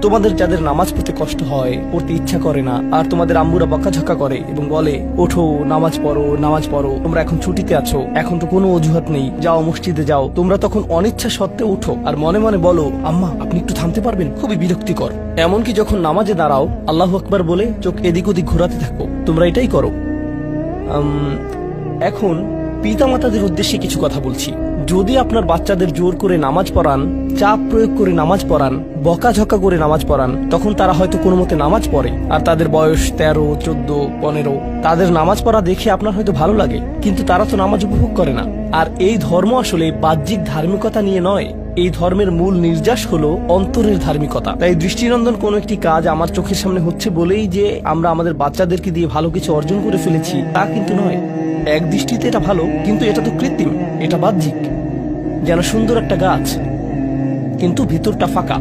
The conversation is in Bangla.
তোমাদের যাদের নামাজ পড়তে কষ্ট হয়, পড়তে ইচ্ছা করে না, আর তোমাদের আম্মুরা বকাঝকা করে এবং বলে ওঠো নামাজ পড়ো নামাজ পড়ো, তোমরা এখন ছুটিতে আছো, এখন তো কোনো অজুহাত নেই, যাও মসজিদে যাও, তোমরা তখন অনিচ্ছা সত্ত্বেও উঠো আর মনে মনে বলো আম্মা আপনি একটু থামতে পারবেন, খুবই বিরক্তিকর। এমনকি যখন নামাজে দাঁড়াও আল্লাহু আকবার বলে চোখ এদিক ওদিক ঘোরাতে থাকো, তোমরা এটাই করো। এখন পিতামাতাদের উদ্দেশ্যে কিছু কথা বলছি। যদি আপনার বাচ্চাদের জোর করে নামাজ পড়ান, চাপ প্রয়োগ করে নামাজ পড়ান, বকাঝকা করে নামাজ পড়ান, তখন তারা হয়তো কোনো মতে নামাজ পড়ে, আর তাদের বয়স 13, 14, 15, তাদের নামাজ পড়া দেখে আপনার হয়তো ভালো লাগে, কিন্তু তারা তো নামাজ উপভোগ করে না। আর এই ধর্ম আসলে বাহ্যিক ধার্মিকতা নিয়ে নয়, এই ধর্মের মূল নির্যাস হলো অন্তরের ধার্মিকতা। তাই দৃষ্টিনন্দন কোনো একটি কাজ আমার চোখের সামনে হচ্ছে বলেই যে আমরা আমাদের বাচ্চাদেরকে দিয়ে ভালো কিছু অর্জন করে ফেলেছি তা কিন্তু নয়। এক দৃষ্টিতে এটা ভালো, কিন্তু এটা তো কৃত্রিম, এটা বাহ্যিক, যেন সুন্দর একটা গাছ কিন্তু ভিতরটা ফাঁকা।